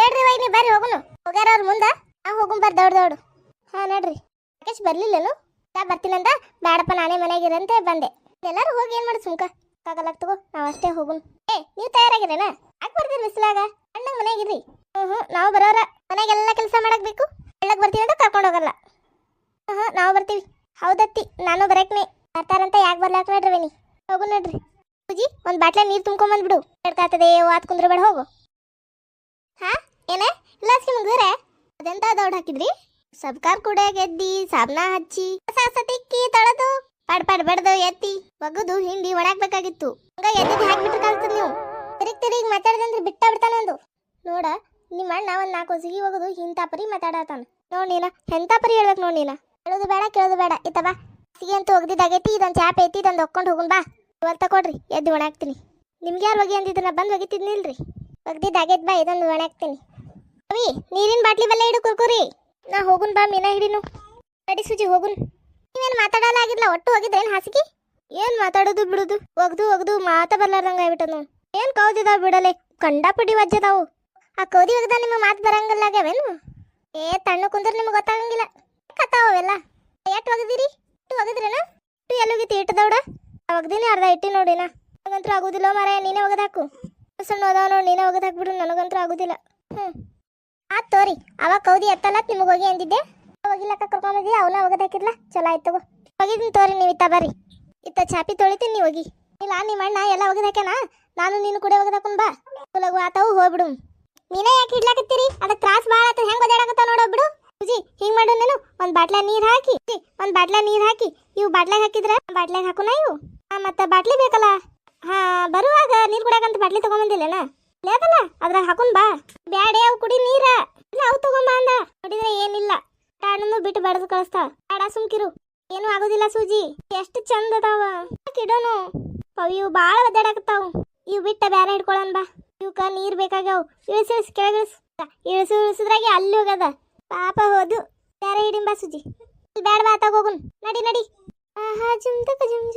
ನಡ್ರಿ ವೈನಿ ಬರ್ರಿ ಹೋಗುನು ಹೋಗ್ಯಾರ ಅವ್ರ ಮುಂದ ಹೋಗುನ್ ಬರ್ರಿ ದೌಡ್ ಹಾ ನಡ್ರಿ ರಾಕೇಶ್ ಬರ್ಲಿಲ್ಲೇನು ಬರ್ತೀನಂದ ಬೇಡಪ್ಪ ನಾನೇ ಮನೆಯಾಗಿರಂತೆ ಬಂದೆ ಎಲ್ಲಾರು ಹೋಗಿ ಏನ್ ಮಾಡಿ ಸುಮ್ಕ ಕಾಗಲಾಗ್ ತಗೋ ನಾವ್ ಅಷ್ಟೇ ಹೋಗುನ್ ನೀವ್ ತಯಾರಾಗಿರೇನ ಯಾಕೆ ಬರ್ತೀರಿ ಬಿಸಿಲಾಗ ಅಣ್ಣ ಮನೆಯಾಗಿರ್ರಿ ನಾವು ಬರೋರ ಮನೆಗೆಲ್ಲ ಕೆಲಸ ಮಾಡಕ್ ಬೇಕು ಬೆಳ್ಳಗ್ ಬರ್ತೀವಿ ಅಂತ ಕರ್ಕೊಂಡು ಹೋಗಲ್ಲ ನಾವು ಬರ್ತೀವಿ ಹೌದತ್ತಿ ನಾನು ಬರಕ್ನೆ ಬರ್ತಾರಂತ ಯಾಕೆ ಬರ್ಲಾಕ್ ನೋಡ್ರಿ ವೇನಿ ಹೋಗು ನೋಡ್ರಿ ಪೂಜಿ ಒಂದ್ ಬಾಟ್ಲೆ ನೀರ್ ತುಂಬ್ಕೊಂಬಂದ್ಬಿಡು ಎಡ್ಕಾತದೆ ವಾತ್ ಕುಂದ್ರ ಬೇಡ ಹೋಗು ಹಾ ಏನೇ ಇಲ್ಲ ಮುಗಿದ್ರೆ ಅದೆಂತ ದೌಡ್ ಹಾಕಿದ್ರಿ ಸಬ್ಕಾರ್ ಕೂಡ ಗೆದ್ದಿ ಸಾಬ್ನ ಹಚ್ಚಿ ತಿಕ್ಕಿ ತೊಳೆದು ಪಡ್ ಬಡ್ದು ಎತ್ತಿ ಒಗದು ಹಿಂಡಿ ಒಣಾಕ್ಬೇಕಾಗಿತ್ತು ಹಂಗ ಎದ್ದಿ ಹಾಕ್ಬಿಟ್ರೆ ಕಲ್ತದ ನೀವು ತಿರುಗ್ ಮಾತಾಡ್ದಂದ್ರೆ ಬಿಡ್ತಾನೆ ಒಂದು ನೋಡ ನಿಮ್ಮ ಅಣ್ಣ ಒಂದ್ 4 ಹೊಸಿಗೆ ಒಗದು ಇಂಥ ಪರಿ ಮಾತಾಡತಾನ ನೋಡ್ ನೀನ ಎಂಥ ಪರಿ ಹೇಳ್ಬೇಕು ನೋಡ್ ನೀನ ಕೇಳೋದು ಬೇಡ ಇತ್ತ ಬಾ ಸಿಗಿ ಅಂತ ಒಗದಿದ್ದಾಗೈತಿ ಇದೊಂದು ಚಾಪ್ ಐತಿ ಇದೊಂದು ಒಕ್ಕೊಂಡು ಹೋಗುನ್ ಬಾ ಇವಲ್ ತಕೊಡ್ರಿ ಎದ್ದು ಒಣಾಕ್ತೀನಿ ನಿಮ್ಗೆ ಯಾರು ಒಗಿ ಅಂದಿದ್ರ ಬಂದು ಒಗಿತಿದ್ನಿಲ್ರಿ ಒಗ್ದಿದ್ದಾಗೈತಿ ಬಾ ಇದೊಂದು ಒಣಾಕ್ತೀನಿ ಅವಿ ನೀರಿನ ಬಾಟ್ಲಿ ಬಲ್ಲ ಇಡು ಕುರ್ಕುರಿ ನಾ ಹೋಗುನ್ ಬಾ ಮೀನಾ ಹಿಡಿನು ನಡಿ ಸುಜಿ ಹೋಗುನ್ ನೀವೇನು ಮಾತಾಡಲ್ಲ ಆಗಿಲ್ಲ ಒಟ್ಟು ಹೋಗಿದ್ರೇನು ಹಾಸಿಗೆ ಏನ್ ಮಾತಾಡೋದು ಬಿಡುದು ಒಗ್ದು ಮಾತಾ ಬರ್ಲಾರ್ದಂಗ ಆಗ್ಬಿಟ್ಟನು ಏನ್ ಕೌದಿದಾವ್ ಬಿಡಲೆ ಕಂಡಾಪಡಿ ವಜ್ಜದಾವು ಆ ಕೌದಿ ಒಗದ ನಿಮ್ಮ ಮಾತು ಬರಂಗಿಲ್ಲ ಆಗ್ಯಾವೇನು ತಣ್ಣ ಕುಂದ್ರ ನಿಮ್ಗೆ ಗೊತ್ತಾಗಂಗಿಲ್ಲ ಕತ್ತಾವೆಲ್ಲ ಎಷ್ಟು ಒಗದಿರಿ ಒಗದ್ರೇನ ಎಲ್ಲೋಗಿತಿ ಇಟ್ಟು ದೌಡ ಒಗ್ದಿನಿ ಅರ್ಧ ಇಟ್ಟಿ ನೋಡಿನ ನನಗಂತೂ ಆಗುದಿಲ್ಲ ಮಾರಾಯ ನೀನೇ ಒಗದಾಕು ಸಣ್ಣ ಅದಾವ ನೋಡಿ ನೀನೇ ಒಗದ್ ಹಾಕ್ಬಿಡು ನನಗಂತೂ ಆಗುದಿಲ್ಲ ಆತ್ ತೋರಿ ಅವಾಗ ಕೌದಿ ಎತ್ತಲ್ಲ ನಿಮಗೆ ಹೋಗಿ ಅಂದಿದ್ದೆ ಹೋಗಿಲ್ಲಕ್ಕ ಕರ್ಕೊಂಬಂದಿ ಅವನ ಒಗದ್ ಹಾಕಿರ್ಲ ಚಲೋ ಆಯ್ತು ತಗೋ ಹೋಗಿದ್ದೀನಿ ತೋರಿ ನೀವು ಇತ್ತ ಬರ್ರಿ ಇತ್ತ ಚಾಪಿ ತೊಳಿತೀನಿ ನೀವು ಹೋಗಿ ಇಲ್ಲ ನಿಮ್ಮ ಅಣ್ಣ ಎಲ್ಲ ಒಗದ್ ಹಾಕ್ಯಾನ ನಾನು ನೀನು ಕೂಡ ಒಗದ್ ಹಾಕೊಂಡ್ ಬಾ ಲಗು ಆತಾವು ಹೋಗ್ಬಿಡು ಮೀನ ಯಾಕೆ ಇಡ್ಲಾಕತ್ತೀರಿ ಅದಕ್ಕೆ ತ್ರಾಸ್ ಭಾಳ ಆತ ಹೆಂಗೆ ಒದಾಡಕತ್ತ ನೋಡೋಗ್ಬಿಡು ಸುಜಿ ಹಿಂಗ್ ಮಾಡು ನೀನು ಒಂದ್ ಬಾಟ್ಲ ನೀರ್ ಹಾಕಿ ಇವು ಬಾಟ್ಲಾಗ ಹಾಕಿದ್ರ ಬಾಟ್ಲಾಗ ಹಾಕುನ ಇವು ಮತ್ತೆ ಬಾಟ್ಲಿ ಬೇಕಲ್ಲ ಹಾ ಬರುವಾಗ ನೀರ್ ಕುಡಿಯಾಕಂತ ಬಾಟ್ಲಿ ತಗೊಂಬಂದಿಲ್ಲನ ಲೇದಲ್ಲ ಅದ್ರಾಗ ಹಾಕೊಂಡ್ ಬಾ ಬ್ಯಾಡೆ ಅವು ಕುಡಿ ನೀರ ಇಲ್ಲ ಅವು ತಗೊಂಬ ಅಂದ ನೋಡಿದ್ರೆ ಏನಿಲ್ಲ ಟಾಣನ್ನು ಬಿಟ್ಟು ಬಡದು ಕಳಿಸ್ತಾ ಬೇಡ ಸುಮ್ಕಿರು ಏನು ಆಗೋದಿಲ್ಲ ಸೂಜಿ ಎಷ್ಟು ಚಂದ ಅದಾವ ಇಡೋನು ಇವು ಬಾಳ ಒದ್ದಾಡಕತ್ತಾವು ಇವು ಬಿಟ್ಟ ಬ್ಯಾರೆ ಹಿಡ್ಕೊಳನ್ ಬಾ ಇವಕ್ಕ ನೀರ್ ಬೇಕಾಗ್ಯಾವ ಇಳಿಸಿ ಕೆಳಗಿಳಿಸ್ ಇಳಿಸಿದ್ರಾಗೆ ಅಲ್ಲಿ ಹೋಗದ ಪಾಪ ಹೋದು ಬ್ಯಾರೆ ಹಿಡಿಂಬಾ ಸುಜಿ ಬ್ಯಾಡ ಬಾ ಹೋಗುನ್ ನಡಿ ಆಹಾ ಜುಮ್ತಕ ಜುಮ್